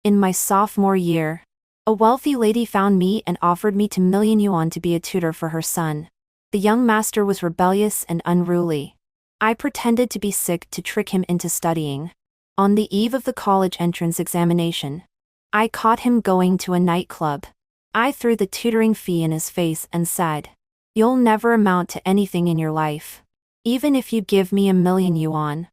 In my sophomore year, a wealthy lady found me and offered me 2 million yuan to be a tutor for her son. The young master was rebellious and unruly. I pretended to be sick to trick him into studying. On the eve of the college entrance examination, I caught him going to a nightclub. I threw the tutoring fee in his face and said, "You'll never amount to anything in your life. Even if you give me 1 million yuan,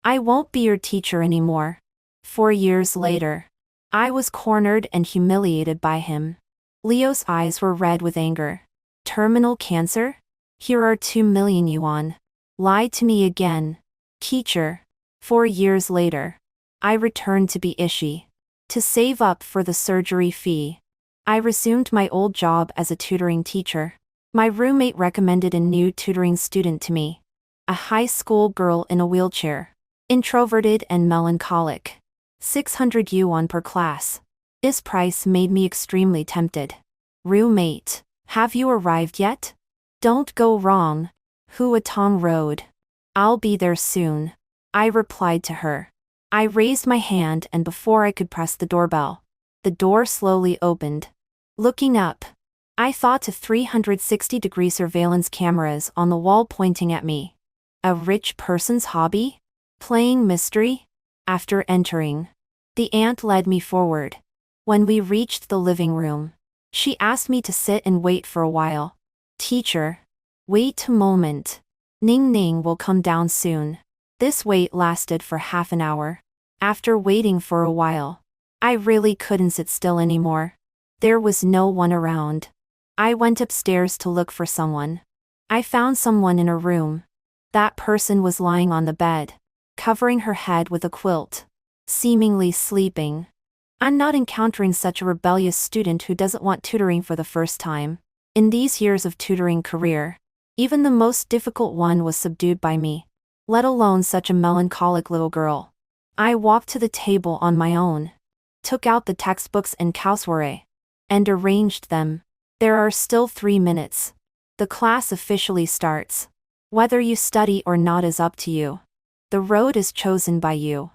I won't be your teacher anymore." 4 years later, I was cornered and humiliated by him. Leo's eyes were red with anger. Terminal cancer? Here are 2 million yuan. Lie to me again. Teacher. 4 years later, I returned to be Ishi. To save up for the surgery fee, I resumed my old job as a tutoring teacher. My roommate recommended a new tutoring student to me. A high school girl in a wheelchair. Introverted and melancholic. 600 yuan per class. This price made me extremely tempted. Roommate, have you arrived yet? Don't go wrong. Huatong Road. I'll be there soon. I replied to her. I raised my hand and before I could press the doorbell, the door slowly opened. Looking up, I thought of 360-degree surveillance cameras on the wall pointing at me. A rich person's hobby? Playing mystery? After entering, the aunt led me forward. When we reached the living room, she asked me to sit and wait for a while. Teacher, wait a moment. Ning Ning will come down soon. This wait lasted for half an hour. After waiting for a while, I really couldn't sit still anymore. There was no one around. I went upstairs to look for someone. I found someone in a room. That person was lying on the bed, covering her head with a quilt, seemingly sleeping. I'm not encountering such a rebellious student who doesn't want tutoring for the first time. In these years of tutoring career, even the most difficult one was subdued by me, let alone such a melancholic little girl. I walked to the table on my own, took out the textbooks and cassoulet, and arranged them. There are still 3 minutes. The class officially starts. Whether you study or not is up to you. The road is chosen by you.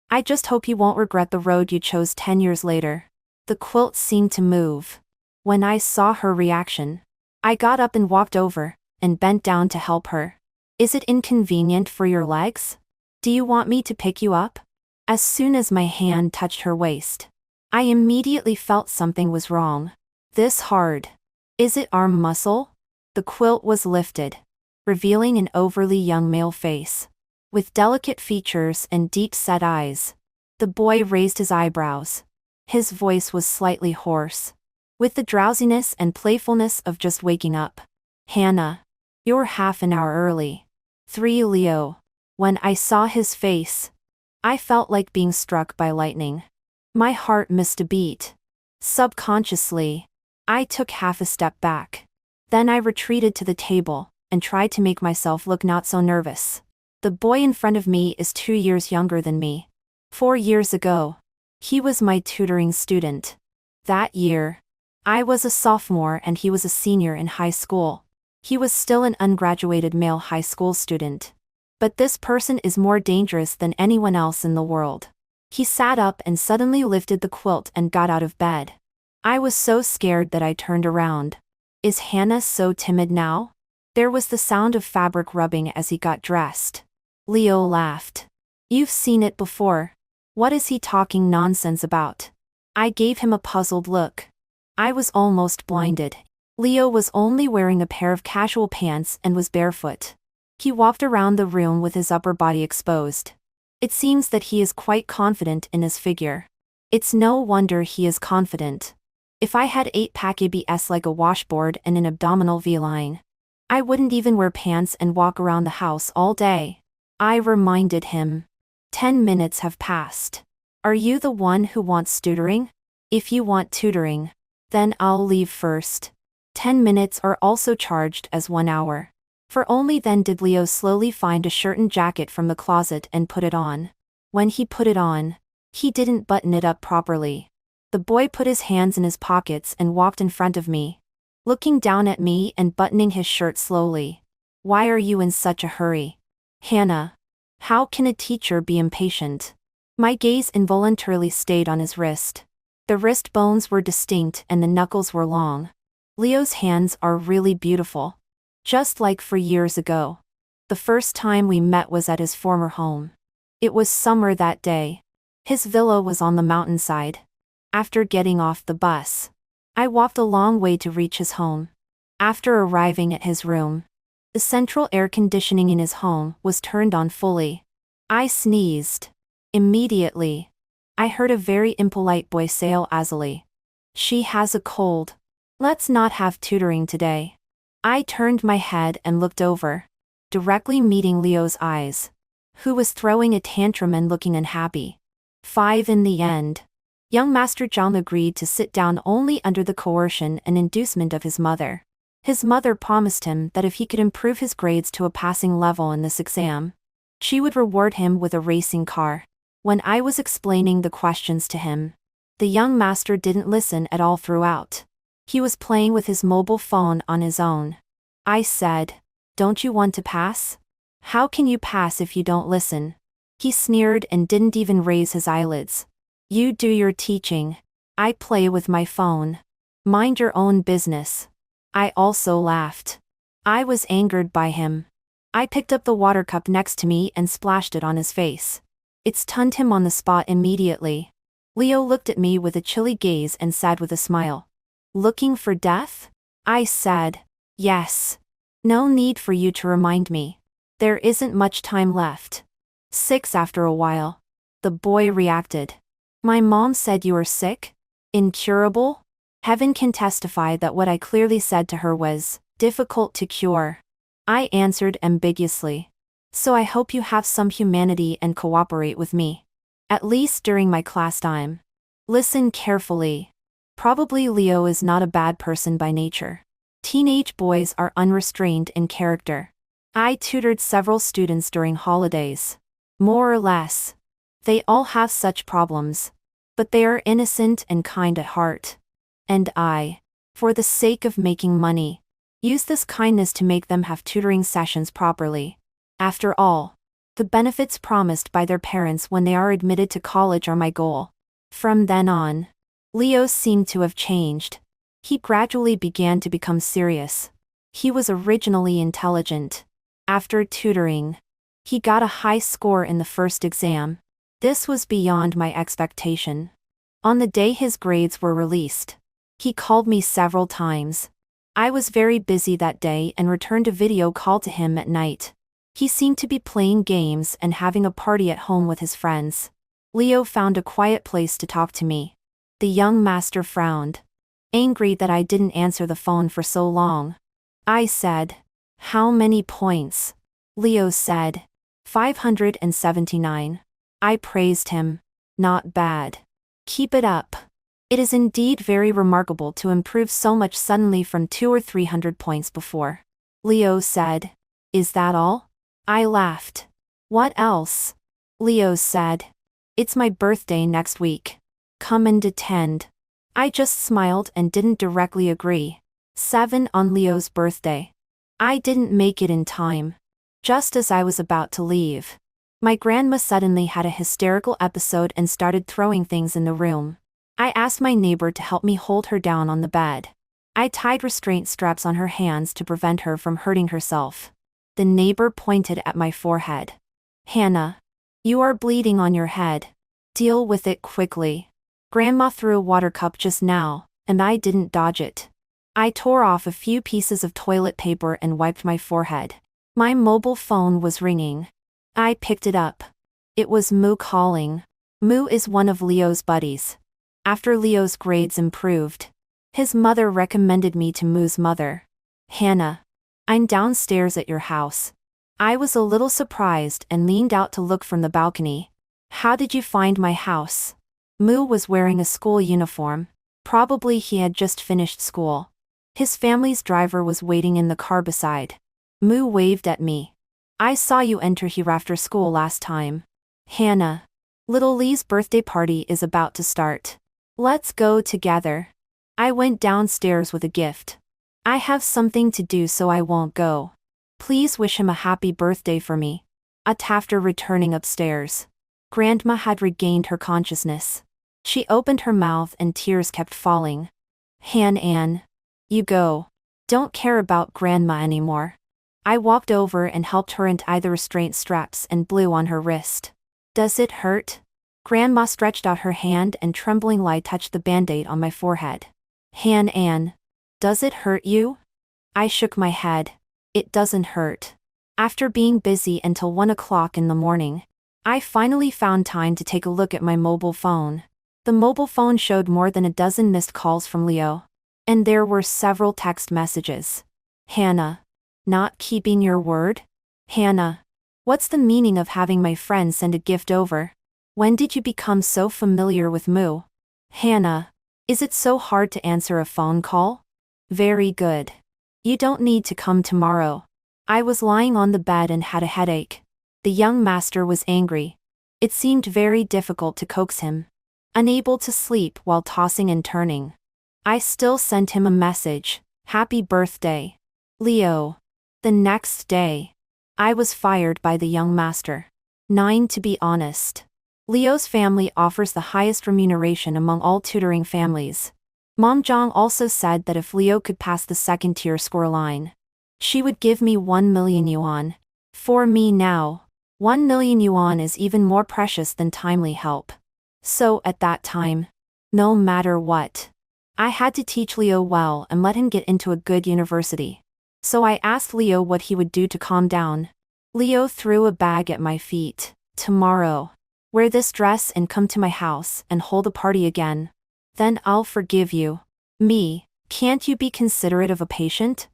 I just hope you won't regret the road you chose 10 years later. The quilt seemed to move. When I saw her reaction, I got up and walked over, and bent down to help her. Is it inconvenient for your legs? Do you want me to pick you up? As soon as my hand touched her waist, I immediately felt something was wrong. This hard. Is it arm muscle? The quilt was lifted, revealing an overly young male face, with delicate features and deep-set eyes. The boy raised his eyebrows. His voice was slightly hoarse, with the drowsiness and playfulness of just waking up. Hannah, you're half an hour early. 3 Leo. When I saw his face, I felt like being struck by lightning. My heart missed a beat. Subconsciously, I took half a step back. Then I retreated to the table, and tried to make myself look not so nervous. The boy in front of me is 2 years younger than me. 4 years ago, he was my tutoring student. That year, I was a sophomore and he was a senior in high school. He was still an ungraduated male high school student. But this person is more dangerous than anyone else in the world. He sat up and suddenly lifted the quilt and got out of bed. I was so scared that I turned around. Is Hannah so timid now? There was the sound of fabric rubbing as he got dressed. Leo laughed. You've seen it before. What is he talking nonsense about? I gave him a puzzled look. I was almost blinded. Leo was only wearing a pair of casual pants and was barefoot. He walked around the room with his upper body exposed. It seems that he is quite confident in his figure. It's no wonder he is confident. If I had 8-pack abs like a washboard and an abdominal V-line, I wouldn't even wear pants and walk around the house all day. I reminded him. 10 minutes have passed. Are you the one who wants tutoring? If you want tutoring, then I'll leave first. 10 minutes are also charged as 1 hour. For only then did Leo slowly find a shirt and jacket from the closet and put it on. When he put it on, he didn't button it up properly. The boy put his hands in his pockets and walked in front of me, looking down at me and buttoning his shirt slowly. Why are you in such a hurry? Hannah. How can a teacher be impatient? My gaze involuntarily stayed on his wrist. The wrist bones were distinct and the knuckles were long. Leo's hands are really beautiful. Just like for years ago. The first time we met was at his former home. It was summer that day. His villa was on the mountainside. After getting off the bus, I walked a long way to reach his home. After arriving at his room, the central air conditioning in his home was turned on fully. I sneezed. Immediately, I heard a very impolite voice say lazily, "She has a cold. Let's not have tutoring today." I turned my head and looked over, directly meeting Leo's eyes, who was throwing a tantrum and looking unhappy. 5 in the end. Young Master Zhang agreed to sit down only under the coercion and inducement of his mother. His mother promised him that if he could improve his grades to a passing level in this exam, she would reward him with a racing car. When I was explaining the questions to him, the young master didn't listen at all throughout. He was playing with his mobile phone on his own. I said, "Don't you want to pass? How can you pass if you don't listen?" He sneered and didn't even raise his eyelids. "You do your teaching. I play with my phone. Mind your own business." I also laughed. I was angered by him. I picked up the water cup next to me and splashed it on his face. It stunned him on the spot immediately. Leo looked at me with a chilly gaze and said with a smile, "Looking for death?" I said, "Yes. No need for you to remind me. There isn't much time left." 6 after a while. The boy reacted. "My mom said you were sick? Incurable?" Heaven can testify that what I clearly said to her was, "difficult to cure." I answered ambiguously. "So I hope you have some humanity and cooperate with me. At least during my class time. Listen carefully. Probably Leo is not a bad person by nature. Teenage boys are unrestrained in character. I tutored several students during holidays. More or less. They all have such problems. But they are innocent and kind at heart. And I, for the sake of making money, use this kindness to make them have tutoring sessions properly. After all, the benefits promised by their parents when they are admitted to college are my goal." From then on, Leo seemed to have changed. He gradually began to become serious. He was originally intelligent. After tutoring, he got a high score in the first exam. This was beyond my expectation. On the day his grades were released, he called me several times. I was very busy that day and returned a video call to him at night. He seemed to be playing games and having a party at home with his friends. Leo found a quiet place to talk to me. The young master frowned, angry that I didn't answer the phone for so long. I said, "How many points?" Leo said, 579. I praised him. "Not bad. Keep it up. It is indeed very remarkable to improve so much suddenly from 200 or 300 points before." Leo said, "Is that all?" I laughed. "What else?" Leo said, "It's my birthday next week. Come and attend." I just smiled and didn't directly agree. 7 on Leo's birthday. I didn't make it in time. Just as I was about to leave, my grandma suddenly had a hysterical episode and started throwing things in the room. I asked my neighbor to help me hold her down on the bed. I tied restraint straps on her hands to prevent her from hurting herself. The neighbor pointed at my forehead. "Hannah, you are bleeding on your head. Deal with it quickly. Grandma threw a water cup just now, and I didn't dodge it." I tore off a few pieces of toilet paper and wiped my forehead. My mobile phone was ringing. I picked it up. It was Moo calling. Moo is one of Leo's buddies. After Leo's grades improved, his mother recommended me to Moo's mother. "Hannah, I'm downstairs at your house." I was a little surprised and leaned out to look from the balcony. "How did you find my house?" Moo was wearing a school uniform. Probably he had just finished school. His family's driver was waiting in the car beside. Moo waved at me. "I saw you enter here after school last time. Hannah, little Lee's birthday party is about to start. Let's go together." I went downstairs with a gift. "I have something to do so I won't go. Please wish him a happy birthday for me." After returning upstairs, Grandma had regained her consciousness. She opened her mouth and tears kept falling. Ann, you go. Don't care about Grandma anymore. I walked over and helped her untie the restraint straps and blew on her wrist. Does it hurt? Grandma stretched out her hand and trembling light touched the band-aid on my forehead. Ann, does it hurt you? I shook my head. It doesn't hurt. After being busy until 1 o'clock in the morning, I finally found time to take a look at my mobile phone. The mobile phone showed more than a dozen missed calls from Leo. And there were several text messages. Hannah. Not keeping your word? Hannah. What's the meaning of having my friend send a gift over? When did you become so familiar with Moo? Hannah. Is it so hard to answer a phone call? Very good. You don't need to come tomorrow. I was lying on the bed and had a headache. The young master was angry. It seemed very difficult to coax him. Unable to sleep while tossing and turning. I still sent him a message. Happy birthday, Leo. The next day, I was fired by the young master. 9 to be honest. Leo's family offers the highest remuneration among all tutoring families. Mom Jong also said that if Leo could pass the second-tier score line, she would give me 1 million yuan. For me now, 1 million yuan is even more precious than timely help. So at that time, no matter what, I had to teach Leo well and let him get into a good university. So I asked Leo what he would do to calm down. Leo threw a bag at my feet. Tomorrow, wear this dress and come to my house and hold a party again. Then I'll forgive you. Me, can't you be considerate of a patient?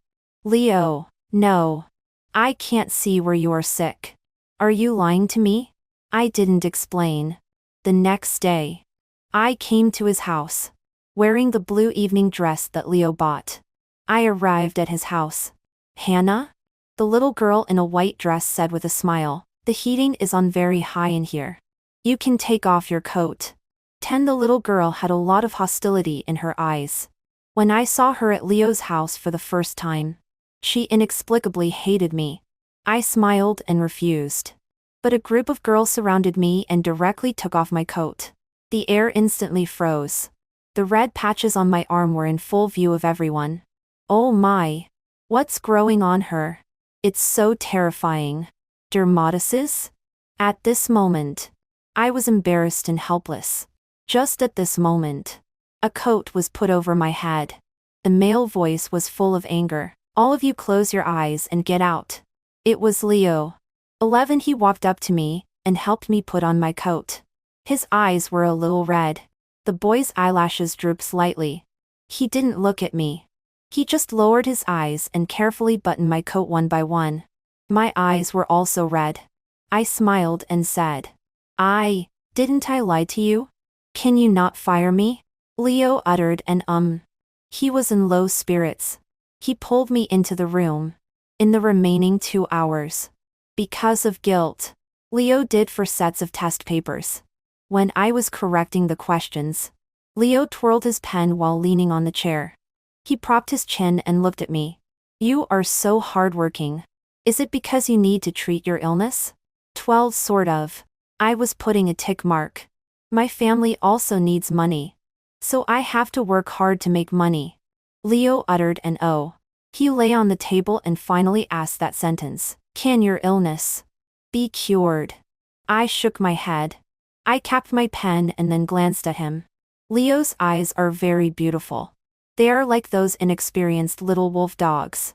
Leo, no. I can't see where you are sick. Are you lying to me? I didn't explain. The next day, I came to his house, wearing the blue evening dress that Leo bought. I arrived at his house. Hannah? The little girl in a white dress said with a smile, the heating is on very high in here. You can take off your coat. The little girl had a lot of hostility in her eyes. When I saw her at Leo's house for the first time, she inexplicably hated me. I smiled and refused. But a group of girls surrounded me and directly took off my coat. The air instantly froze. The red patches on my arm were in full view of everyone. Oh my! What's growing on her? It's so terrifying. Dermatitis? At this moment, I was embarrassed and helpless. Just at this moment, a coat was put over my head. The male voice was full of anger. All of you close your eyes and get out. It was Leo. 11. He walked up to me and helped me put on my coat. His eyes were a little red. The boy's eyelashes drooped slightly. He didn't look at me. He just lowered his eyes and carefully buttoned my coat one by one. My eyes were also red. I smiled and said, Didn't I lie to you? Can you not fire me? Leo uttered an He was in low spirits. He pulled me into the room. In the remaining 2 hours, because of guilt, Leo did 4 sets of test papers. When I was correcting the questions, Leo twirled his pen while leaning on the chair. He propped his chin and looked at me. You are so hardworking. Is it because you need to treat your illness? 12 sort of. I was putting a tick mark. My family also needs money. So I have to work hard to make money. Leo uttered an O. He lay on the table and finally asked that sentence. Can your illness be cured? I shook my head. I capped my pen and then glanced at him. Leo's eyes are very beautiful. They are like those inexperienced little wolf dogs,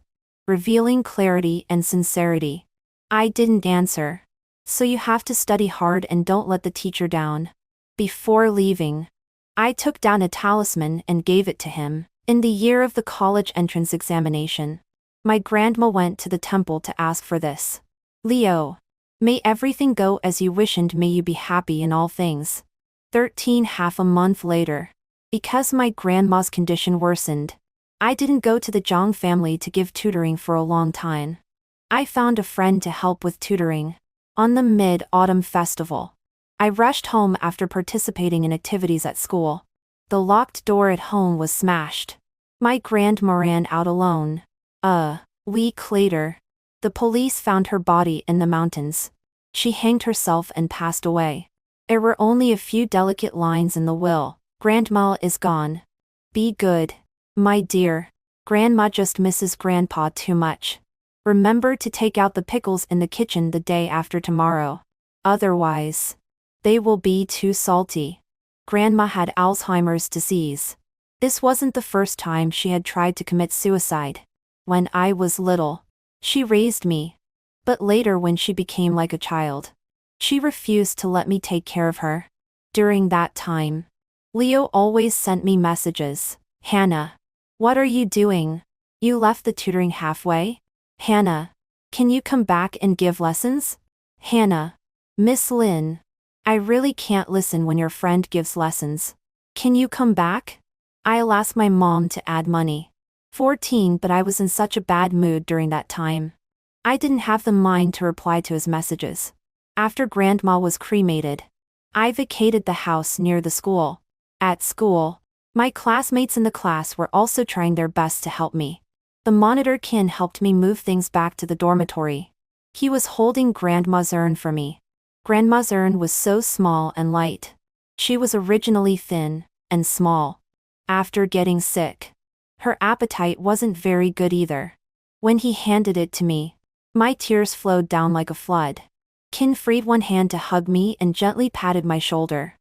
revealing clarity and sincerity. I didn't answer. So you have to study hard and don't let the teacher down. Before leaving, I took down a talisman and gave it to him. In the year of the college entrance examination, my grandma went to the temple to ask for this. Leo, may everything go as you wish and may you be happy in all things. 13. Half a month later, because my grandma's condition worsened, I didn't go to the Zhang family to give tutoring for a long time. I found a friend to help with tutoring. On the Mid-Autumn Festival, I rushed home after participating in activities at school. The locked door at home was smashed. My grandma ran out alone. A week later, the police found her body in the mountains. She hanged herself and passed away. There were only a few delicate lines in the will. Grandma is gone. Be good, my dear. Grandma just misses Grandpa too much. Remember to take out the pickles in the kitchen the day after tomorrow. Otherwise, they will be too salty. Grandma had Alzheimer's disease. This wasn't the first time she had tried to commit suicide. When I was little, she raised me. But later when she became like a child, she refused to let me take care of her. During that time, Leo always sent me messages. Hannah, what are you doing? You left the tutoring halfway? Hannah, can you come back and give lessons? Hannah, Miss Lynn, I really can't listen when your friend gives lessons. Can you come back? I'll ask my mom to add money. 14, but I was in such a bad mood during that time. I didn't have the mind to reply to his messages. After Grandma was cremated, I vacated the house near the school. At school, my classmates in the class were also trying their best to help me. The monitor Kin helped me move things back to the dormitory. He was holding Grandma's urn for me. Grandma's urn was so small and light. She was originally thin and small. After getting sick, her appetite wasn't very good either. When he handed it to me, my tears flowed down like a flood. Kin freed one hand to hug me and gently patted my shoulder.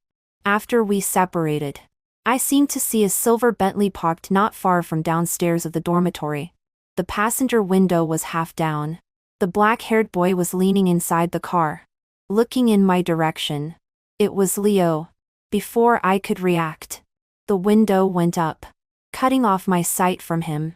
After we separated, I seemed to see a silver Bentley parked not far from downstairs of the dormitory. The passenger window was half down. The black-haired boy was leaning inside the car, looking in my direction. It was Leo. Before I could react, the window went up, cutting off my sight from him.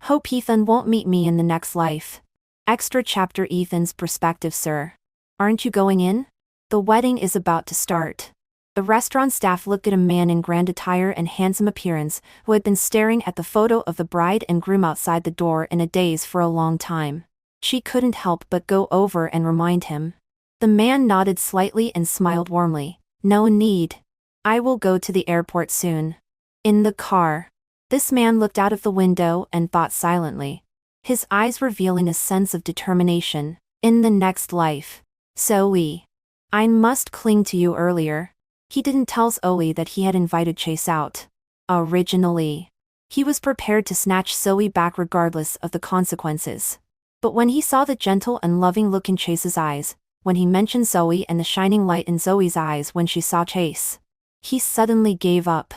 Hope Ethan won't meet me in the next life. Extra chapter: Ethan's perspective. Sir, aren't you going in? The wedding is about to start. The restaurant staff looked at a man in grand attire and handsome appearance who had been staring at the photo of the bride and groom outside the door in a daze for a long time. She couldn't help but go over and remind him. The man nodded slightly and smiled warmly. No need. I will go to the airport soon. In the car, this man looked out of the window and thought silently, his eyes revealing a sense of determination. In the next life. Zoe, I must cling to you. Earlier, he didn't tell Zoe that he had invited Chase out. Originally, he was prepared to snatch Zoe back regardless of the consequences. But when he saw the gentle and loving look in Chase's eyes, when he mentioned Zoe and the shining light in Zoe's eyes when she saw Chase, he suddenly gave up.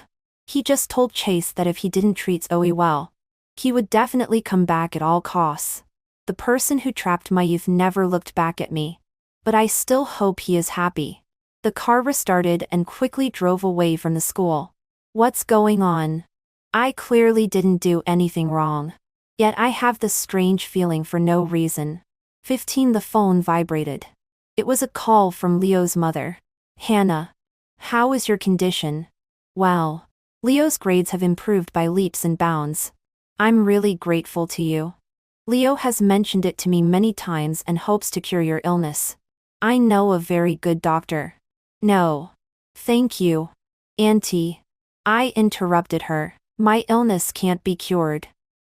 He just told Chase that if he didn't treat Zoe well, he would definitely come back at all costs. The person who trapped my youth never looked back at me. But I still hope he is happy. The car restarted and quickly drove away from the school. What's going on? I clearly didn't do anything wrong. Yet I have this strange feeling for no reason. 15. The phone vibrated. It was a call from Leo's mother. Hannah, how is your condition? Well, Leo's grades have improved by leaps and bounds. I'm really grateful to you. Leo has mentioned it to me many times and hopes to cure your illness. I know a very good doctor. No. Thank you, Auntie. I interrupted her. My illness can't be cured.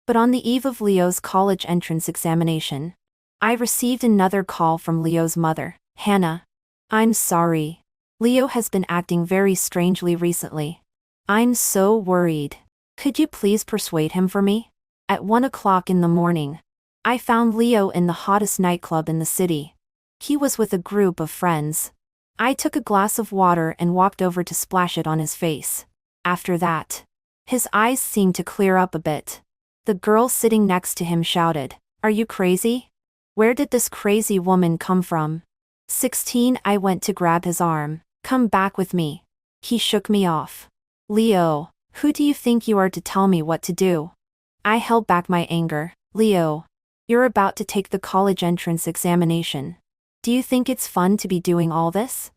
But on the eve of Leo's college entrance examination, I received another call from Leo's mother. Hannah, I'm sorry. Leo has been acting very strangely recently. I'm so worried. Could you please persuade him for me? At 1 o'clock in the morning, I found Leo in the hottest nightclub in the city. He was with a group of friends. I took a glass of water and walked over to splash it on his face. After that, his eyes seemed to clear up a bit. The girl sitting next to him shouted, "Are you crazy? Where did this crazy woman come from?" 16. I went to grab his arm. Come back with me. He shook me off. Leo, who do you think you are to tell me what to do? I held back my anger. Leo, you're about to take the college entrance examination. Do you think it's fun to be doing all this?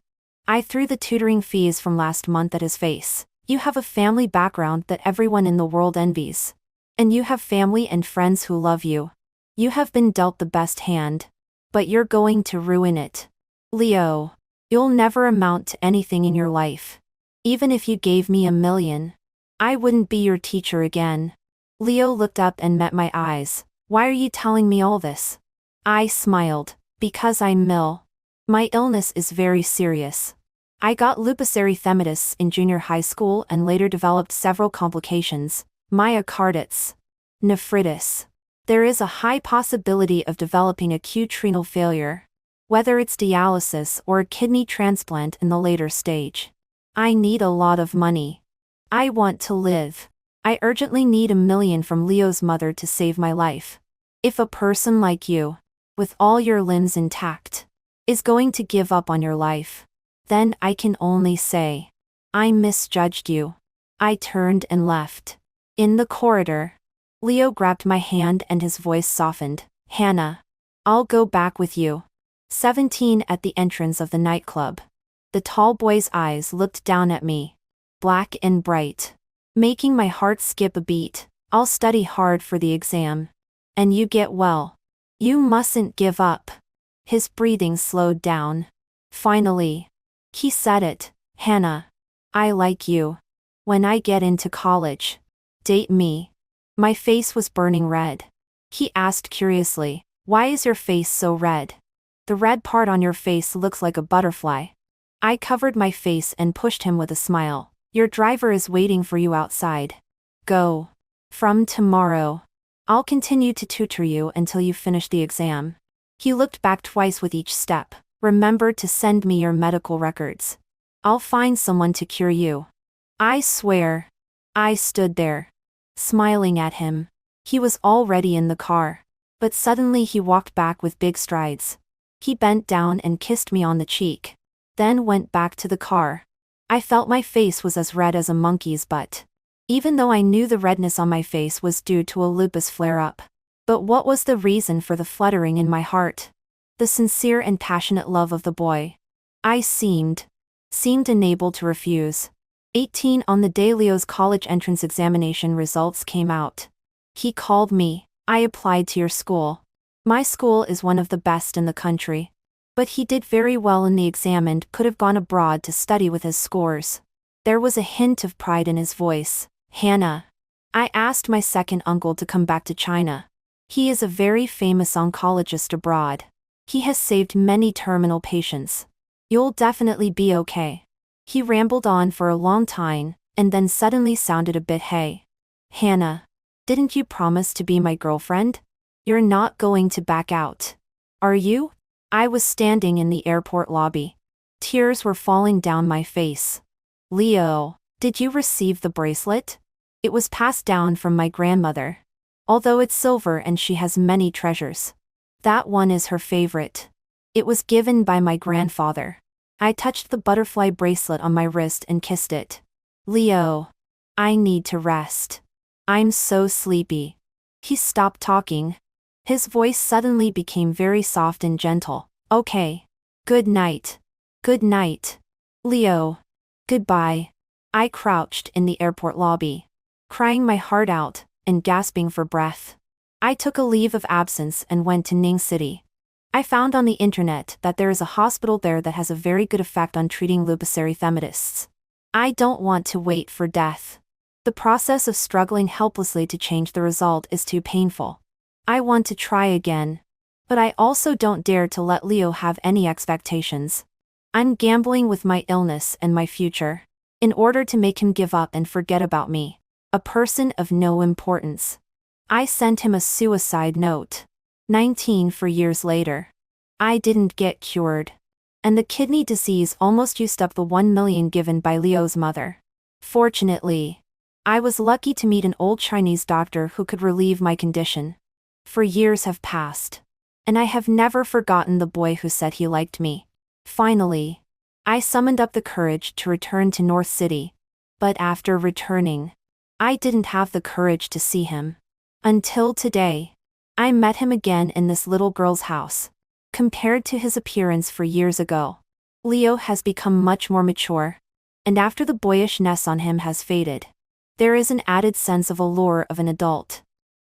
I threw the tutoring fees from last month at his face. You have a family background that everyone in the world envies. And you have family and friends who love you. You have been dealt the best hand. But you're going to ruin it. Leo, you'll never amount to anything in your life. Even if you gave me $1 million, I wouldn't be your teacher again. Leo looked up and met my eyes. Why are you telling me all this? I smiled. Because I'm ill. My illness is very serious. I got lupus erythematosus in junior high school and later developed several complications, myocarditis, nephritis. There is a high possibility of developing acute renal failure, whether it's dialysis or a kidney transplant in the later stage. I need a lot of money. I want to live. I urgently need $1 million from Leo's mother to save my life. If a person like you, with all your limbs intact, is going to give up on your life, then I can only say, I misjudged you. I turned and left. In the corridor, Leo grabbed my hand and his voice softened. Hannah, I'll go back with you. 17 At the entrance of the nightclub. The tall boy's eyes looked down at me, black and bright, making my heart skip a beat. I'll study hard for the exam. And you get well. You mustn't give up. His breathing slowed down. Finally, he said it. Hannah, I like you. When I get into college, date me. My face was burning red. He asked curiously, why is your face so red? The red part on your face looks like a butterfly. I covered my face and pushed him with a smile. Your driver is waiting for you outside. Go. From tomorrow, I'll continue to tutor you until you finish the exam. He looked back twice with each step. Remember to send me your medical records. I'll find someone to cure you. I swear. I stood there, smiling at him. He was already in the car. But suddenly he walked back with big strides. He bent down and kissed me on the cheek, then went back to the car. I felt my face was as red as a monkey's butt, even though I knew the redness on my face was due to a lupus flare-up. But what was the reason for the fluttering in my heart? The sincere and passionate love of the boy. I seemed unable to refuse. 18 On the day Leo's college entrance examination results came out, he called me. I applied to your school. My school is one of the best in the country. But he did very well in the exam and could have gone abroad to study with his scores. There was a hint of pride in his voice. Hannah, I asked my second uncle to come back to China. He is a very famous oncologist abroad. He has saved many terminal patients. You'll definitely be okay. He rambled on for a long time, and then suddenly sounded a bit hey. Hannah, didn't you promise to be my girlfriend? You're not going to back out, are you? I was standing in the airport lobby. Tears were falling down my face. Leo, did you receive the bracelet? It was passed down from my grandmother. Although it's silver and she has many treasures, that one is her favorite. It was given by my grandfather. I touched the butterfly bracelet on my wrist and kissed it. Leo, I need to rest. I'm so sleepy. He stopped talking. His voice suddenly became very soft and gentle. Okay. Good night. Good night. Leo. Goodbye. I crouched in the airport lobby, crying my heart out and gasping for breath. I took a leave of absence and went to Ning City. I found on the internet that there is a hospital there that has a very good effect on treating lupus erythematosus. I don't want to wait for death. The process of struggling helplessly to change the result is too painful. I want to try again. But I also don't dare to let Leo have any expectations. I'm gambling with my illness and my future, in order to make him give up and forget about me, a person of no importance. I sent him a suicide note. 19 For years later, I didn't get cured. And the kidney disease almost used up the $1 million given by Leo's mother. Fortunately, I was lucky to meet an old Chinese doctor who could relieve my condition. For years have passed, and I have never forgotten the boy who said he liked me. Finally, I summoned up the courage to return to North City. But after returning, I didn't have the courage to see him. Until today, I met him again in this little girl's house. Compared to his appearance for years ago, Leo has become much more mature, and after the boyishness on him has faded, there is an added sense of allure of an adult.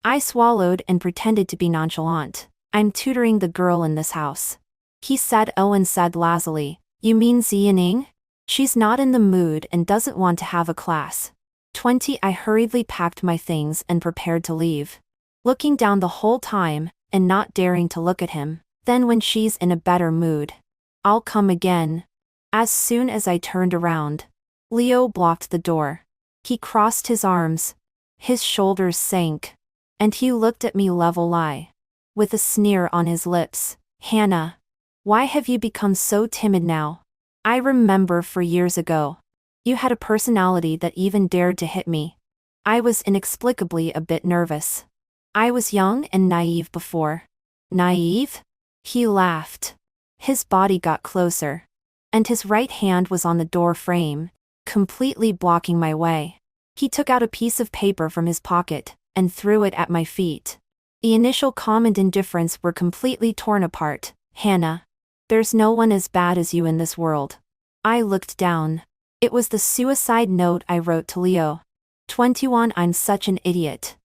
I swallowed and pretended to be nonchalant. I'm tutoring the girl in this house. He said and said lazily, you mean Ziyaning? She's not in the mood and doesn't want to have a class. 20 I hurriedly packed my things and prepared to leave, looking down the whole time, and not daring to look at him. Then when she's in a better mood, I'll come again. As soon as I turned around, Leo blocked the door. He crossed his arms. His shoulders sank. And he looked at me level-eye, with a sneer on his lips. Hannah, why have you become so timid now? I remember for years ago, you had a personality that even dared to hit me. I was inexplicably a bit nervous. I was young and naive before. Naive? He laughed. His body got closer. And his right hand was on the door frame, completely blocking my way. He took out a piece of paper from his pocket and threw it at my feet. The initial calm and indifference were completely torn apart. Hannah, there's no one as bad as you in this world. I looked down. It was the suicide note I wrote to Leo. 21. I'm such an idiot.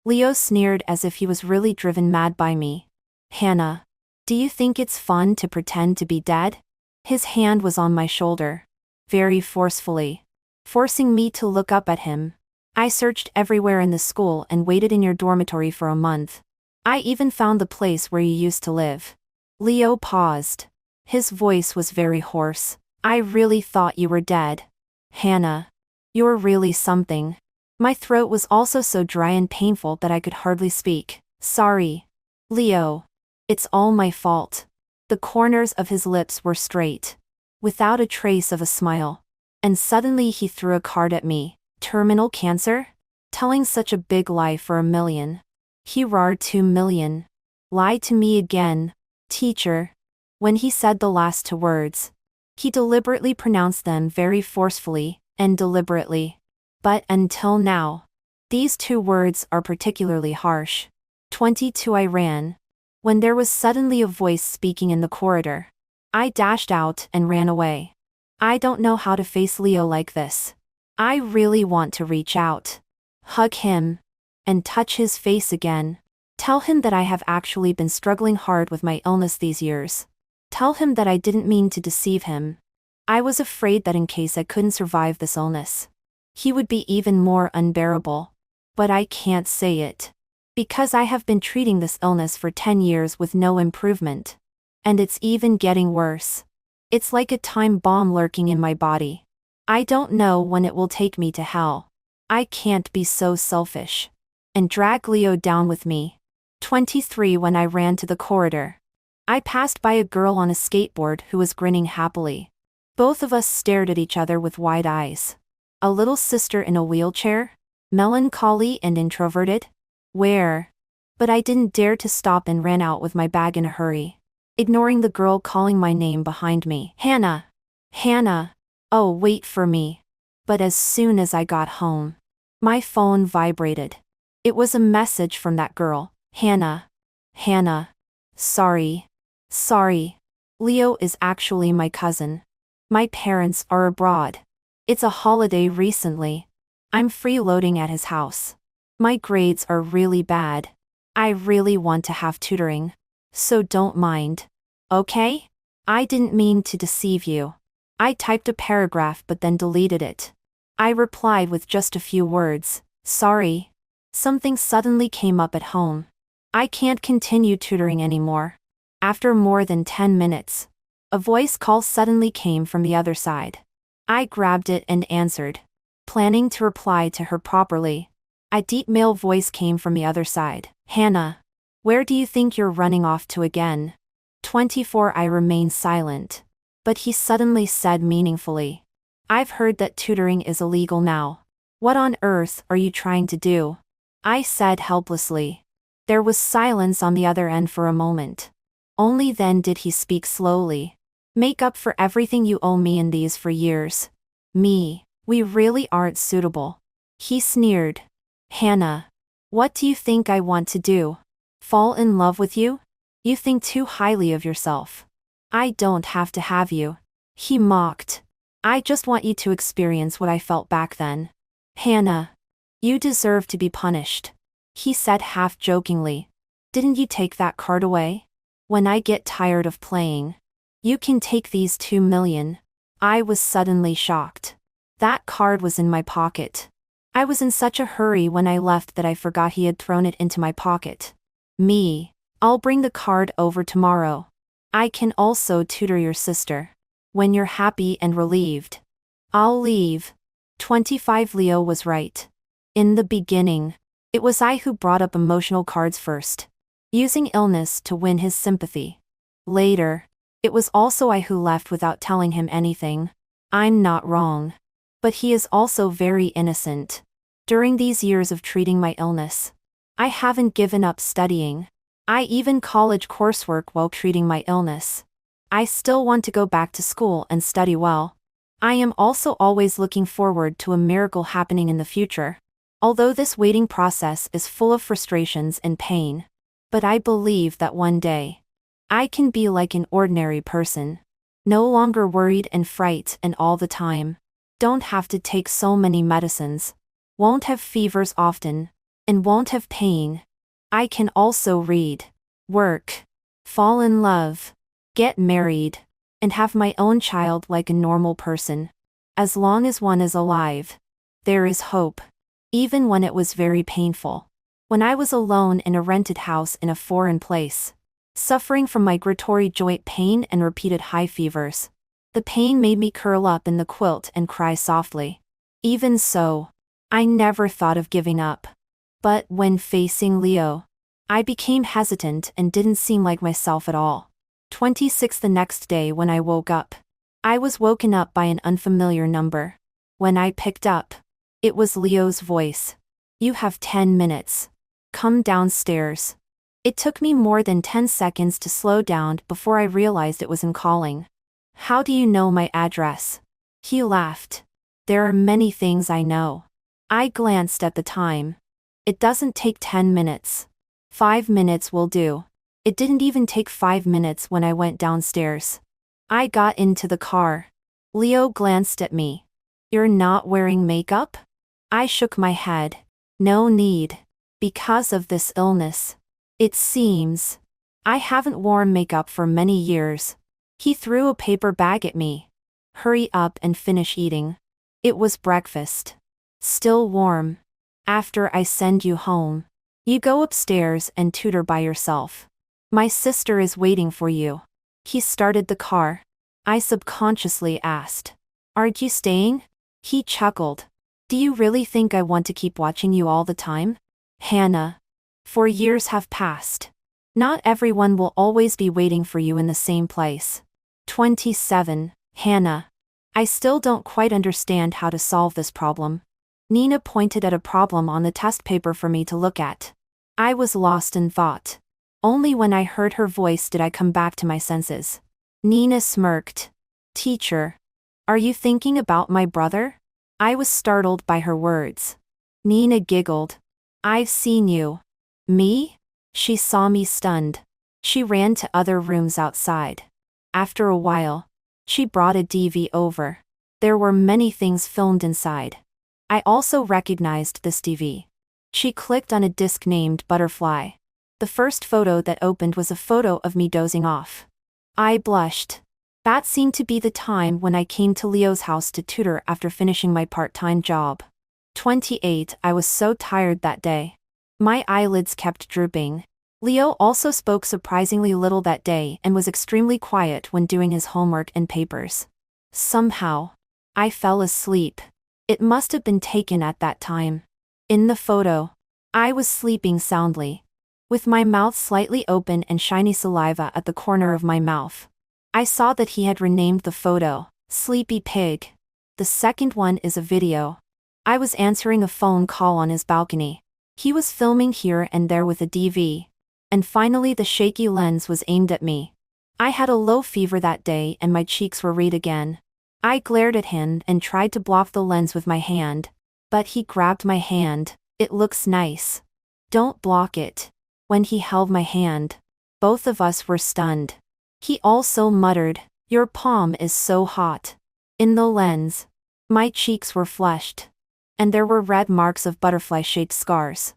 Leo sneered as if he was really driven mad by me. Hannah, do you think it's fun to pretend to be dead? His hand was on my shoulder, very forcefully, forcing me to look up at him. I searched everywhere in the school and waited in your dormitory for a month. I even found the place where you used to live. Leo paused. His voice was very hoarse. I really thought you were dead. Hannah, you're really something. My throat was also so dry and painful that I could hardly speak. Sorry. Leo. It's all my fault. The corners of his lips were straight, without a trace of a smile. And suddenly he threw a card at me. Terminal cancer? Telling such a big lie for $1 million. He roared. 2 million. Lie to me again, teacher. When he said the last 2 words, he deliberately pronounced them very forcefully and deliberately. But until now, these 2 words are particularly harsh. 22. I ran. When there was suddenly a voice speaking in the corridor, I dashed out and ran away. I don't know how to face Leo like this. I really want to reach out, hug him, and touch his face again. Tell him that I have actually been struggling hard with my illness these years. Tell him that I didn't mean to deceive him. I was afraid that in case I couldn't survive this illness, he would be even more unbearable. But I can't say it. Because I have been treating this illness for 10 years with no improvement. And it's even getting worse. It's like a time bomb lurking in my body. I don't know when it will take me to hell. I can't be so selfish. And drag Leo down with me. 23. When I ran to the corridor, I passed by a girl on a skateboard who was grinning happily. Both of us stared at each other with wide eyes. A little sister in a wheelchair? Melancholy and introverted? Where? But I didn't dare to stop and ran out with my bag in a hurry, ignoring the girl calling my name behind me. Hannah! Hannah! Oh, wait for me. But as soon as I got home, my phone vibrated. It was a message from that girl. Hannah. Hannah. Sorry. Sorry. Leo is actually my cousin. My parents are abroad. It's a holiday recently. I'm freeloading at his house. My grades are really bad. I really want to have tutoring. So don't mind. Okay? I didn't mean to deceive you. I typed a paragraph but then deleted it. I replied with just a few words. Sorry. Something suddenly came up at home. I can't continue tutoring anymore. After more than 10 minutes, a voice call suddenly came from the other side. I grabbed it and answered, planning to reply to her properly. A deep male voice came from the other side. Hannah, where do you think you're running off to again? 24. I remained silent. But he suddenly said meaningfully, I've heard that tutoring is illegal now. What on earth are you trying to do? I said helplessly. There was silence on the other end for a moment. Only then did he speak slowly. Make up for everything you owe me in these for years. Me, we really aren't suitable. He sneered. Hannah, what do you think I want to do? Fall in love with you? You think too highly of yourself. I don't have to have you. He mocked. I just want you to experience what I felt back then. Hannah, you deserve to be punished. He said half jokingly. Didn't you take that card away? When I get tired of playing, you can take these 2 million. I was suddenly shocked. That card was in my pocket. I was in such a hurry when I left that I forgot he had thrown it into my pocket. Me, I'll bring the card over tomorrow. I can also tutor your sister. When you're happy and relieved. I'll leave. 25 Leo was right. In the beginning, it was I who brought up emotional cards first, using illness to win his sympathy. Later, it was also I who left without telling him anything. I'm not wrong. But he is also very innocent. During these years of treating my illness, I haven't given up studying. I even college coursework while treating my illness. I still want to go back to school and study well. I am also always looking forward to a miracle happening in the future. Although this waiting process is full of frustrations and pain. But I believe that one day, I can be like an ordinary person. No longer worried and frightened all the time. Don't have to take so many medicines. Won't have fevers often. And won't have pain. I can also read, work, fall in love, get married, and have my own child like a normal person. As long as one is alive, there is hope. Even when it was very painful. When I was alone in a rented house in a foreign place, suffering from migratory joint pain and repeated high fevers. The pain made me curl up in the quilt and cry softly. Even so, I never thought of giving up. But when facing Leo, I became hesitant and didn't seem like myself at all. 26 The next day when I woke up, I was woken up by an unfamiliar number. When I picked up, it was Leo's voice. You have 10 minutes. Come downstairs. It took me more than 10 seconds to slow down before I realized it was him calling. How do you know my address? He laughed. There are many things I know. I glanced at the time. It doesn't take 10 minutes. 5 minutes will do. It didn't even take 5 minutes when I went downstairs. I got into the car. Leo glanced at me. You're not wearing makeup? I shook my head. No need. Because of this illness. It seems. I haven't worn makeup for many years. He threw a paper bag at me. Hurry up and finish eating. It was breakfast. Still warm. After I send you home, you go upstairs and tutor by yourself. My sister is waiting for you. He started the car. I subconsciously asked, aren't you staying? He chuckled. Do you really think I want to keep watching you all the time? Hannah. 4 years have passed. Not everyone will always be waiting for you in the same place. 27. Hannah. I still don't quite understand how to solve this problem. Nina pointed at a problem on the test paper for me to look at. I was lost in thought. Only when I heard her voice did I come back to my senses. Nina smirked. Teacher. Are you thinking about my brother? I was startled by her words. Nina giggled. I've seen you. Me? She saw me stunned. She ran to other rooms outside. After a while, she brought a DV over. There were many things filmed inside. I also recognized this DV. She clicked on a disc named Butterfly. The first photo that opened was a photo of me dozing off. I blushed. That seemed to be the time when I came to Leo's house to tutor after finishing my part-time job. 28 I was so tired that day. My eyelids kept drooping. Leo also spoke surprisingly little that day and was extremely quiet when doing his homework and papers. Somehow, I fell asleep. It must have been taken at that time. In the photo, I was sleeping soundly, with my mouth slightly open and shiny saliva at the corner of my mouth. I saw that he had renamed the photo, Sleepy Pig. The second one is a video. I was answering a phone call on his balcony. He was filming here and there with a DV. And finally the shaky lens was aimed at me. I had a low fever that day and my cheeks were red again. I glared at him and tried to block the lens with my hand. But he grabbed my hand. It looks nice. Don't block it. When he held my hand, both of us were stunned. He also muttered, your palm is so hot. In the lens, my cheeks were flushed. And there were red marks of butterfly-shaped scars.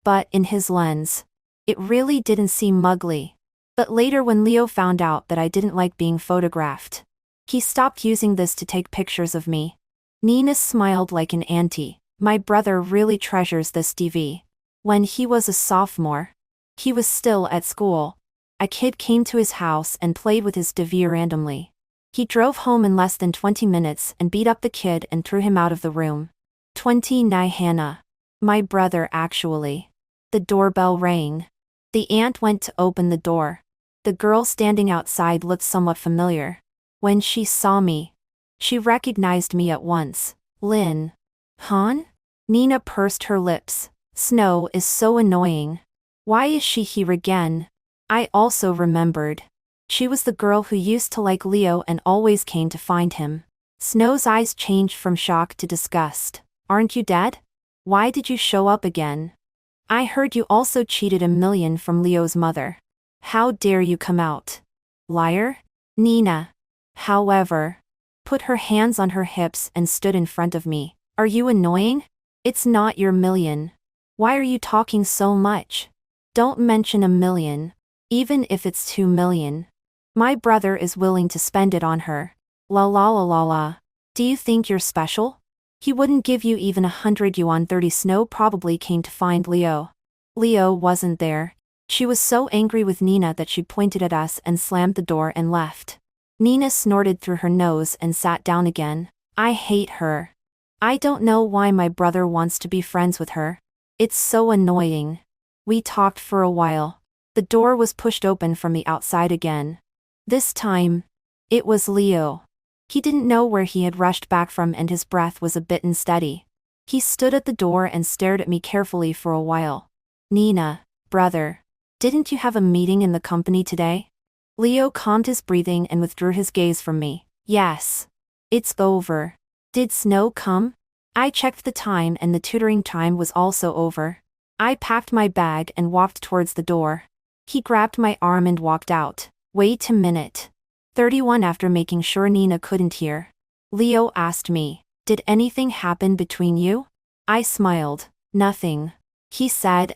But in his lens, it really didn't seem muggly. But later when Leo found out that I didn't like being photographed, he stopped using this to take pictures of me. Nina smiled like an auntie. My brother really treasures this DV. When he was a sophomore, he was still at school. A kid came to his house and played with his DV randomly. He drove home in less than 20 minutes and beat up the kid and threw him out of the room. 29 Hannah. My brother actually. The doorbell rang. The aunt went to open the door. The girl standing outside looked somewhat familiar. When she saw me, she recognized me at once. Lynn. Han? Nina pursed her lips. Snow is so annoying. Why is she here again? I also remembered. She was the girl who used to like Leo and always came to find him. Snow's eyes changed from shock to disgust. Aren't you dead? Why did you show up again? I heard you also cheated $1 million from Leo's mother. How dare you come out? Liar? Nina, however, put her hands on her hips and stood in front of me. Are you annoying? It's not your $1 million. Why are you talking so much? Don't mention $1 million. Even if it's $2 million. My brother is willing to spend it on her. La la la la la. Do you think you're special? He wouldn't give you even 100 yuan. 30 Snow probably came to find Leo. Leo wasn't there. She was so angry with Nina that she pointed at us and slammed the door and left. Nina snorted through her nose and sat down again. I hate her. I don't know why my brother wants to be friends with her. It's so annoying. We talked for a while. The door was pushed open from the outside again. This time, it was Leo. He didn't know where he had rushed back from and his breath was a bit unsteady. He stood at the door and stared at me carefully for a while. Nina, brother, didn't you have a meeting in the company today? Leo calmed his breathing and withdrew his gaze from me. Yes. It's over. Did Snow come? I checked the time and the tutoring time was also over. I packed my bag and walked towards the door. He grabbed my arm and walked out. Wait a minute. 31 After making sure Nina couldn't hear, Leo asked me, did anything happen between you? I smiled. Nothing. He said,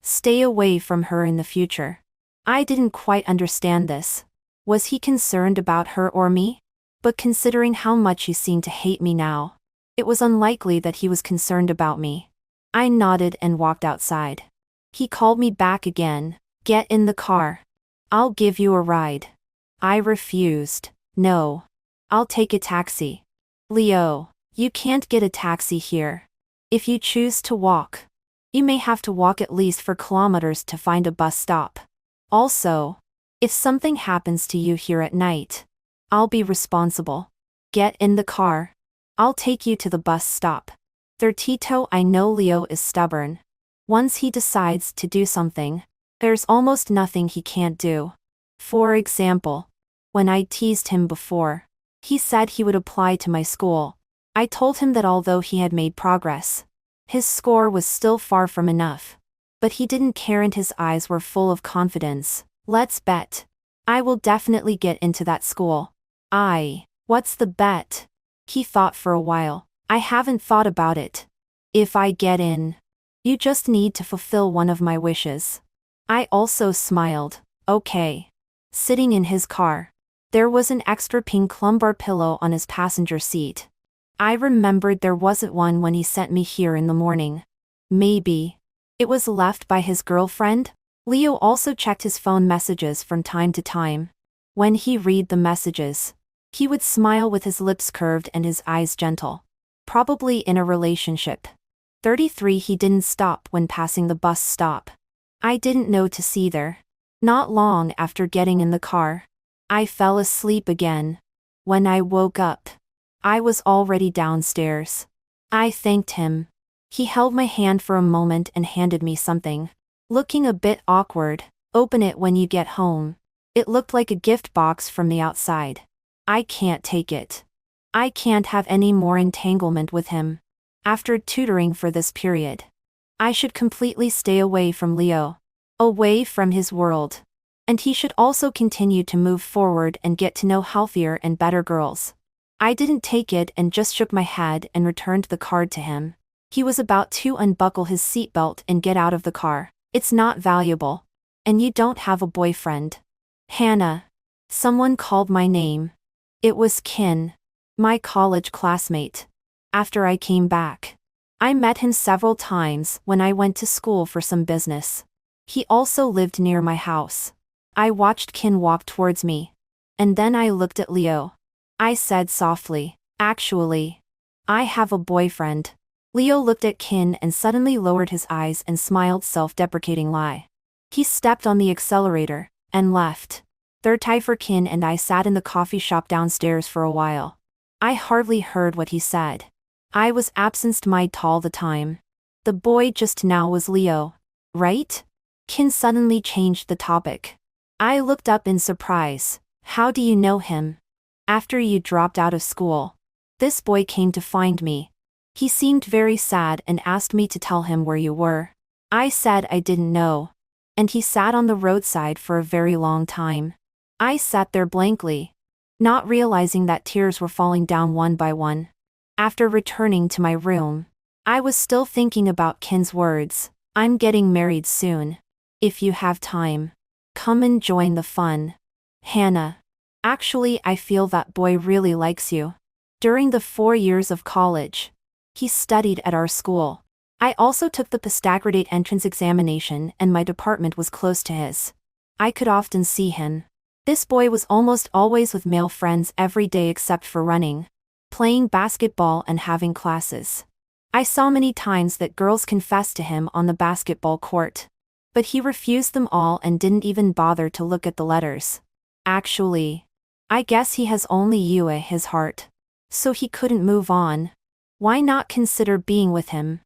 stay away from her in the future. I didn't quite understand this. Was he concerned about her or me? But considering how much he seemed to hate me now, it was unlikely that he was concerned about me. I nodded and walked outside. He called me back again. Get in the car. I'll give you a ride. I refused. No. I'll take a taxi. Leo, you can't get a taxi here. If you choose to walk, you may have to walk at least 4 kilometers to find a bus stop. Also, if something happens to you here at night, I'll be responsible. Get in the car. I'll take you to the bus stop. Tito, I know Leo is stubborn. Once he decides to do something, there's almost nothing he can't do. For example, when I teased him before, he said he would apply to my school. I told him that although he had made progress, his score was still far from enough. But he didn't care and his eyes were full of confidence. Let's bet. I will definitely get into that school. What's the bet? He thought for a while. I haven't thought about it. If I get in, you just need to fulfill one of my wishes. I also smiled. Okay. Sitting in his car, there was an extra pink lumbar pillow on his passenger seat. I remembered there wasn't one when he sent me here in the morning. Maybe it was left by his girlfriend? Leo also checked his phone messages from time to time. When he read the messages, he would smile with his lips curved and his eyes gentle. Probably in a relationship. 33 He didn't stop when passing the bus stop. I didn't notice either. Not long after getting in the car, I fell asleep again. When I woke up, I was already downstairs. I thanked him. He held my hand for a moment and handed me something. Looking a bit awkward. Open it when you get home. It looked like a gift box from the outside. I can't take it. I can't have any more entanglement with him. After tutoring for this period, I should completely stay away from Leo. Away from his world. And he should also continue to move forward and get to know healthier and better girls. I didn't take it and just shook my head and returned the card to him. He was about to unbuckle his seatbelt and get out of the car. It's not valuable. And you don't have a boyfriend. Hannah. Someone called my name. It was Kin. My college classmate. After I came back, I met him several times when I went to school for some business. He also lived near my house. I watched Kin walk towards me. And then I looked at Leo. I said softly. Actually, I have a boyfriend. Leo looked at Kin and suddenly lowered his eyes and smiled self-deprecating lie. He stepped on the accelerator and left. Third tie for Kin and I sat in the coffee shop downstairs for a while. I hardly heard what he said. I was absent-minded all the time. The boy just now was Leo, right? Kin suddenly changed the topic. I looked up in surprise. How do you know him? After you dropped out of school. This boy came to find me. He seemed very sad and asked me to tell him where you were. I said I didn't know. And he sat on the roadside for a very long time. I sat there blankly, not realizing that tears were falling down one by one. After returning to my room, I was still thinking about Kin's words. I'm getting married soon. If you have time, come and join the fun. Hannah. Actually, I feel that boy really likes you. During the 4 years of college, he studied at our school. I also took the postgraduate entrance examination and my department was close to his. I could often see him. This boy was almost always with male friends every day except for running, playing basketball and having classes. I saw many times that girls confessed to him on the basketball court. But he refused them all and didn't even bother to look at the letters. Actually, I guess he has only you at his heart. So he couldn't move on. Why not consider being with him?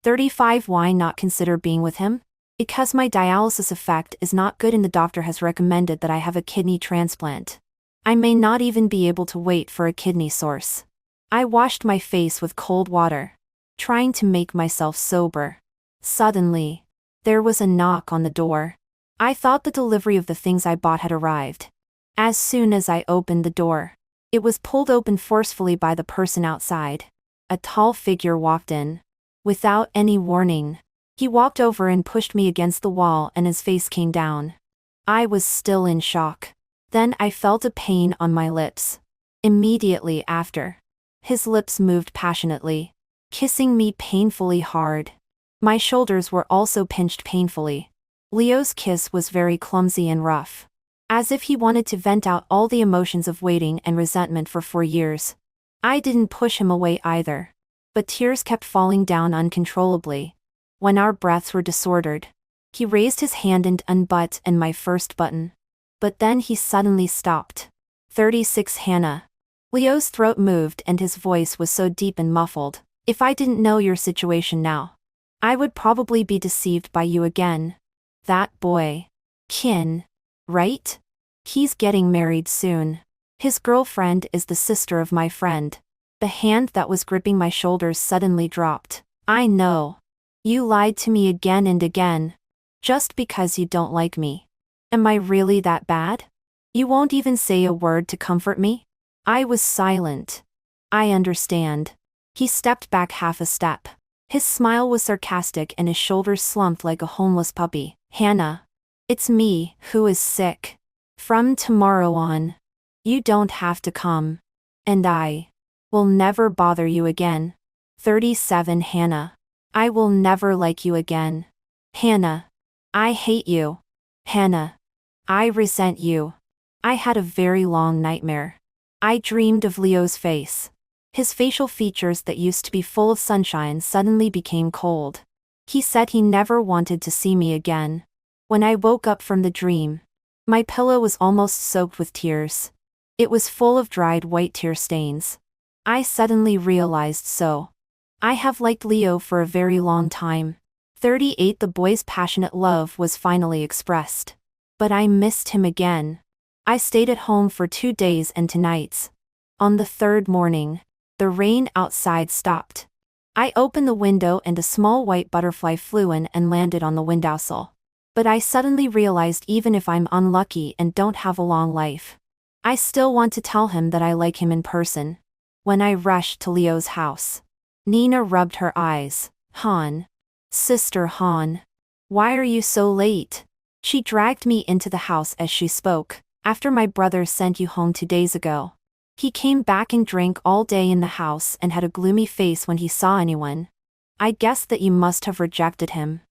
35. Why not consider being with him? Because my dialysis effect is not good and the doctor has recommended that I have a kidney transplant. I may not even be able to wait for a kidney source. I washed my face with cold water, trying to make myself sober. Suddenly, there was a knock on the door. I thought the delivery of the things I bought had arrived. As soon as I opened the door, it was pulled open forcefully by the person outside. A tall figure walked in. Without any warning, he walked over and pushed me against the wall and his face came down. I was still in shock. Then I felt a pain on my lips. Immediately after, his lips moved passionately, kissing me painfully hard. My shoulders were also pinched painfully. Leo's kiss was very clumsy and rough, as if he wanted to vent out all the emotions of waiting and resentment for 4 years. I didn't push him away either, but tears kept falling down uncontrollably. When our breaths were disordered, he raised his hand and unbuttoned my first button. But then he suddenly stopped. 36. Hannah. Leo's throat moved and his voice was so deep and muffled. If I didn't know your situation now, I would probably be deceived by you again. That boy. Kin. Right? He's getting married soon. His girlfriend is the sister of my friend. The hand that was gripping my shoulders suddenly dropped. I know. You lied to me again and again. Just because you don't like me. Am I really that bad? You won't even say a word to comfort me? I was silent. I understand. He stepped back half a step. His smile was sarcastic and his shoulders slumped like a homeless puppy. Hannah. It's me who is sick. From tomorrow on, you don't have to come. And I will never bother you again. 37. Hannah. I will never like you again. Hannah. I hate you. Hannah. I resent you. I had a very long nightmare. I dreamed of Leo's face. His facial features that used to be full of sunshine suddenly became cold. He said he never wanted to see me again. When I woke up from the dream, my pillow was almost soaked with tears. It was full of dried white tear stains. I suddenly realized I have liked Leo for a very long time. 38. The boy's passionate love was finally expressed. But I missed him again. I stayed at home for 2 days and 2 nights. On the 3rd morning, the rain outside stopped. I opened the window and a small white butterfly flew in and landed on the windowsill. But I suddenly realized even if I'm unlucky and don't have a long life, I still want to tell him that I like him in person. When I rushed to Leo's house, Nina rubbed her eyes. Han. Sister Han. Why are you so late? She dragged me into the house as she spoke. After my brother sent you home 2 days ago. He came back and drank all day in the house and had a gloomy face when he saw anyone. I guessed that you must have rejected him.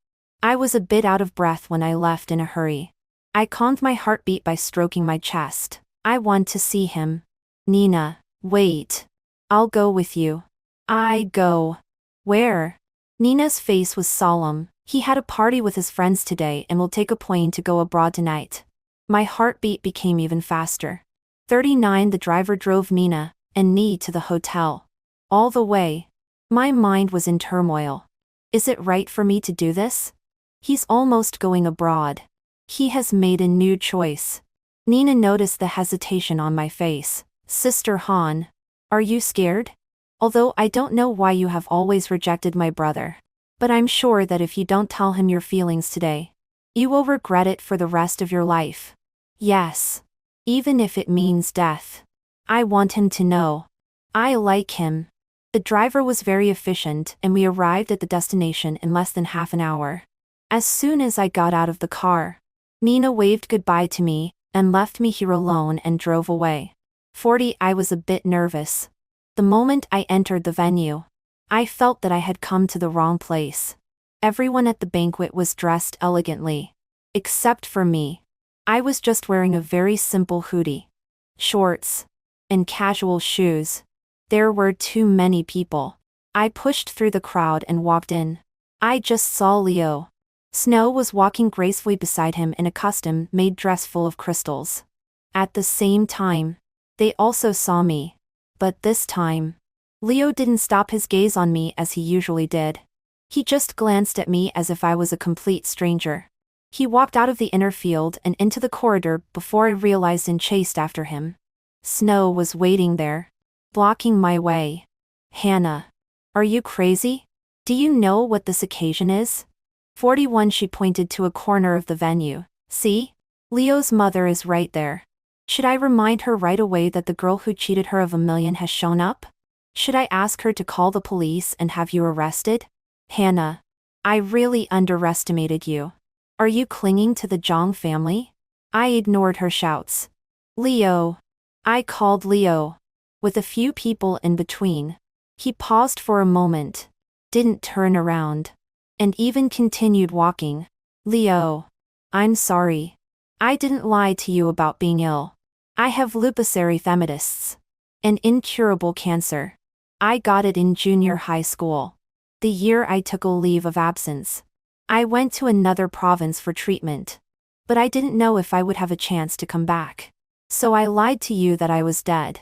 I was a bit out of breath when I left in a hurry. I calmed my heartbeat by stroking my chest. I want to see him. Nina. Wait. I'll go with you. I go. Where? Nina's face was solemn. He had a party with his friends today and will take a plane to go abroad tonight. My heartbeat became even faster. 39. The driver drove Nina and me to the hotel. All the way, my mind was in turmoil. Is it right for me to do this? He's almost going abroad. He has made a new choice. Nina noticed the hesitation on my face. Sister Han, are you scared? Although I don't know why you have always rejected my brother. But I'm sure that if you don't tell him your feelings today, you will regret it for the rest of your life. Yes. Even if it means death. I want him to know. I like him. The driver was very efficient and we arrived at the destination in less than half an hour. As soon as I got out of the car, Nina waved goodbye to me and left me here alone and drove away. 40. I was a bit nervous. The moment I entered the venue, I felt that I had come to the wrong place. Everyone at the banquet was dressed elegantly. Except for me. I was just wearing a very simple hoodie, shorts, and casual shoes. There were too many people. I pushed through the crowd and walked in. I just saw Leo. Snow was walking gracefully beside him in a custom-made dress full of crystals. At the same time, they also saw me. But this time, Leo didn't stop his gaze on me as he usually did. He just glanced at me as if I was a complete stranger. He walked out of the inner field and into the corridor before I realized and chased after him. Snow was waiting there, blocking my way. Hannah, are you crazy? Do you know what this occasion is? 41. She pointed to a corner of the venue. See? Leo's mother is right there. Should I remind her right away that the girl who cheated her of $1 million has shown up? Should I ask her to call the police and have you arrested? Hannah, I really underestimated you. Are you clinging to the Zhang family? I ignored her shouts. Leo. I called Leo. With a few people in between. He paused for a moment, didn't turn around, and even continued walking. Leo. I'm sorry. I didn't lie to you about being ill. I have lupus erythematosus, an incurable cancer. I got it in junior high school. The year I took a leave of absence. I went to another province for treatment. But I didn't know if I would have a chance to come back. So I lied to you that I was dead.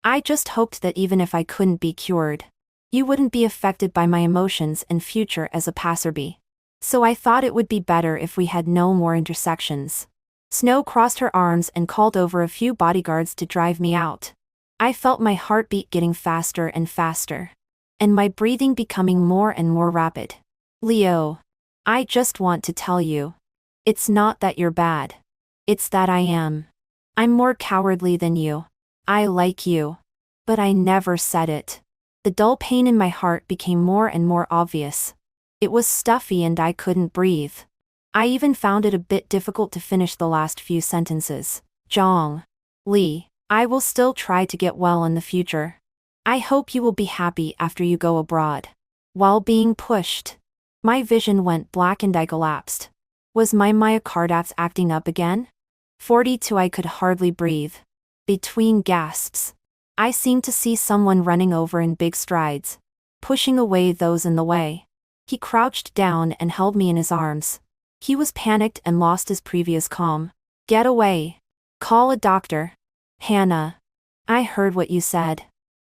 I just hoped that even if I couldn't be cured, you wouldn't be affected by my emotions and future as a passerby. So I thought it would be better if we had no more intersections. Snow crossed her arms and called over a few bodyguards to drive me out. I felt my heartbeat getting faster and faster. And my breathing becoming more and more rapid. Leo. I just want to tell you. It's not that you're bad. It's that I am. I'm more cowardly than you. I like you. But I never said it. The dull pain in my heart became more and more obvious. It was stuffy and I couldn't breathe. I even found it a bit difficult to finish the last few sentences. Zhang. Li, I will still try to get well in the future. I hope you will be happy after you go abroad. While being pushed, my vision went black and I collapsed. Was my myocarditis acting up again? 42. I could hardly breathe. Between gasps, I seemed to see someone running over in big strides, pushing away those in the way. He crouched down and held me in his arms. He was panicked and lost his previous calm. Get away. Call a doctor. Hannah. I heard what you said.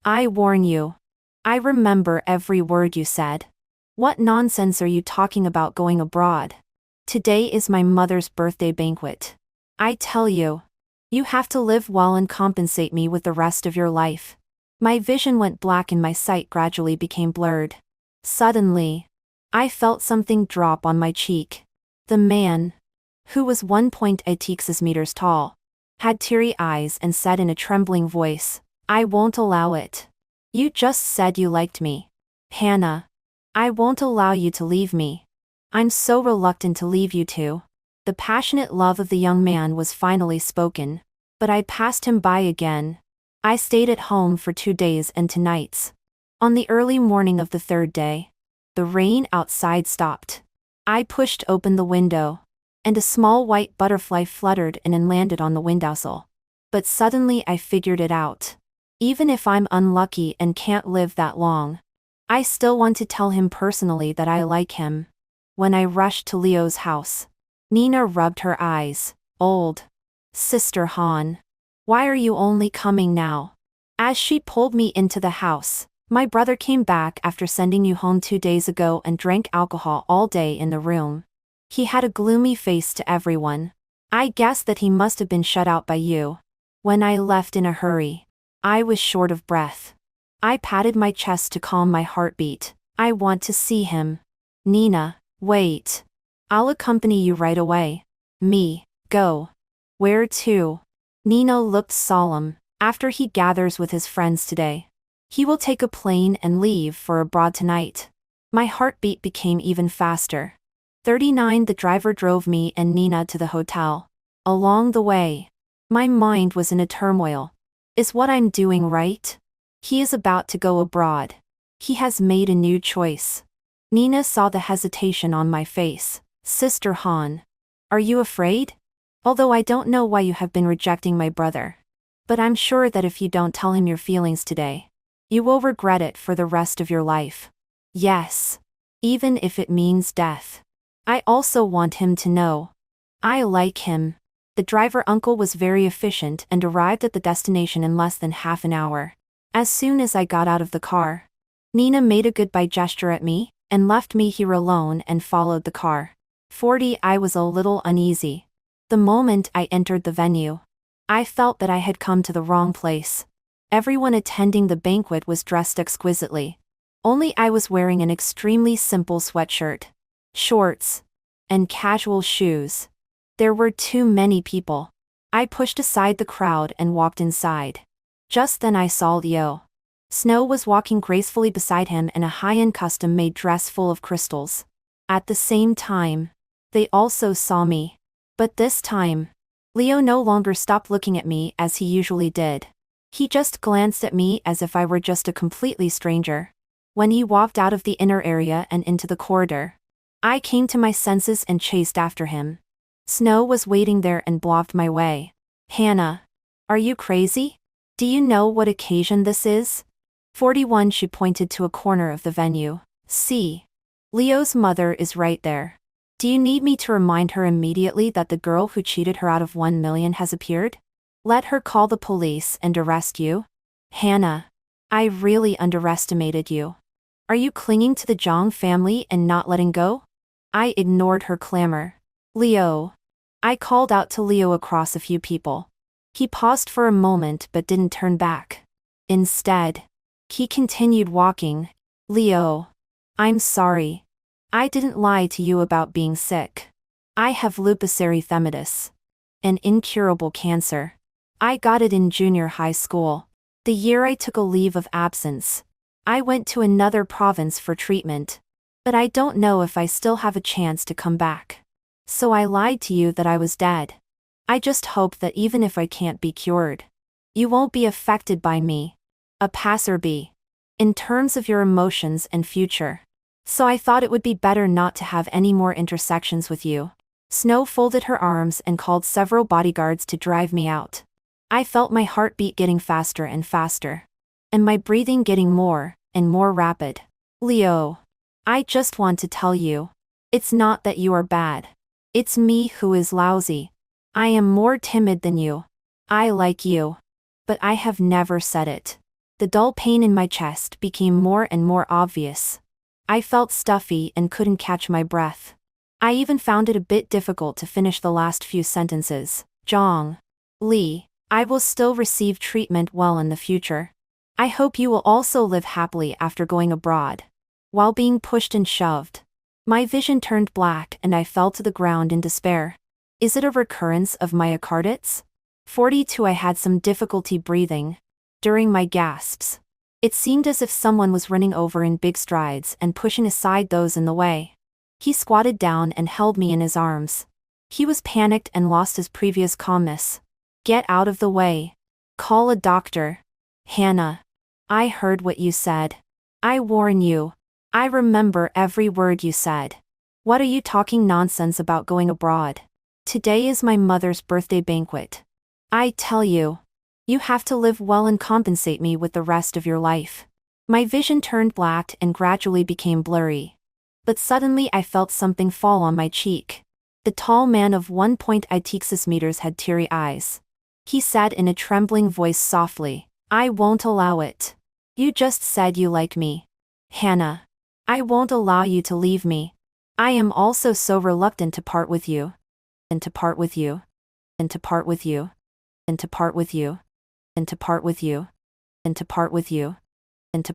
I warn you. I remember every word you said. What nonsense are you talking about going abroad? Today is my mother's birthday banquet. I tell you. You have to live well and compensate me with the rest of your life. My vision went black and my sight gradually became blurred. Suddenly, I felt something drop on my cheek. The man, who was 1.86 meters tall, had teary eyes and said in a trembling voice, I won't allow it. You just said you liked me. Hannah. I won't allow you to leave me. I'm so reluctant to leave you two. The passionate love of the young man was finally spoken. But I passed him by again. I stayed at home for 2 days and 2 nights. On the early morning of the 3rd day, the rain outside stopped. I pushed open the window, and a small white butterfly fluttered in and landed on the windowsill. But suddenly I figured it out. Even if I'm unlucky and can't live that long, I still want to tell him personally that I like him. When I rushed to Leo's house, Nina rubbed her eyes. Old Sister Han, why are you only coming now? As she pulled me into the house, my brother came back after sending you home 2 days ago and drank alcohol all day in the room. He had a gloomy face to everyone. I guess that he must have been shut out by you. When I left in a hurry, I was short of breath. I patted my chest to calm my heartbeat. I want to see him. Nina, wait. I'll accompany you right away. Me, go. Where to? Nina looked solemn. After he gathers with his friends today, he will take a plane and leave for abroad tonight. My heartbeat became even faster. 39 The driver drove me and Nina to the hotel. Along the way, my mind was in a turmoil. Is what I'm doing right? He is about to go abroad. He has made a new choice. Nina saw the hesitation on my face. Sister Han, are you afraid? Although I don't know why you have been rejecting my brother. But I'm sure that if you don't tell him your feelings today, you will regret it for the rest of your life. Yes. Even if it means death. I also want him to know. I like him. The driver uncle was very efficient and arrived at the destination in less than half an hour. As soon as I got out of the car, Nina made a goodbye gesture at me, and left me here alone and followed the car. 40 I was a little uneasy. The moment I entered the venue, I felt that I had come to the wrong place. Everyone attending the banquet was dressed exquisitely. Only I was wearing an extremely simple sweatshirt, shorts, and casual shoes. There were too many people. I pushed aside the crowd and walked inside. Just then I saw Leo. Snow was walking gracefully beside him in a high-end custom-made dress full of crystals. At the same time, they also saw me. But this time, Leo no longer stopped looking at me as he usually did. He just glanced at me as if I were just a completely stranger. When he walked out of the inner area and into the corridor, I came to my senses and chased after him. Snow was waiting there and blocked my way. Hannah, are you crazy? Do you know what occasion this is? 41 She pointed to a corner of the venue. See. Leo's mother is right there. Do you need me to remind her immediately that the girl who cheated her out of 1 million has appeared? Let her call the police and arrest you? Hannah, I really underestimated you. Are you clinging to the Zhang family and not letting go? I ignored her clamor. Leo. I called out to Leo across a few people. He paused for a moment but didn't turn back. Instead, he continued walking. Leo. I'm sorry. I didn't lie to you about being sick. I have lupus erythematosus, an incurable cancer. I got it in junior high school. The year I took a leave of absence, I went to another province for treatment. But I don't know if I still have a chance to come back. So I lied to you that I was dead. I just hope that even if I can't be cured, you won't be affected by me, a passerby, in terms of your emotions and future. So I thought it would be better not to have any more intersections with you. Snow folded her arms and called several bodyguards to drive me out. I felt my heartbeat getting faster and faster, and my breathing getting more and more rapid. Leo, I just want to tell you, it's not that you are bad. It's me who is lousy. I am more timid than you. I like you. But I have never said it. The dull pain in my chest became more and more obvious. I felt stuffy and couldn't catch my breath. I even found it a bit difficult to finish the last few sentences. Zhang Li, I will still receive treatment well in the future. I hope you will also live happily after going abroad. While being pushed and shoved, my vision turned black and I fell to the ground in despair. Is it a recurrence of myocarditis? 42 I had some difficulty breathing. During my gasps, it seemed as if someone was running over in big strides and pushing aside those in the way. He squatted down and held me in his arms. He was panicked and lost his previous calmness. Get out of the way. Call a doctor. Hannah, I heard what you said. I warn you. I remember every word you said. What are you talking nonsense about going abroad? Today is my mother's birthday banquet. I tell you. You have to live well and compensate me with the rest of your life. My vision turned black and gradually became blurry. But suddenly I felt something fall on my cheek. The tall man of 1.86 meters had teary eyes. He said in a trembling voice softly, "I won't allow it. You just said you like me. Hannah. I won't allow you to leave me. I am also so reluctant to part with you. And to part with you. And to part with you. And to part with you. And to part with you. And to part with you. And to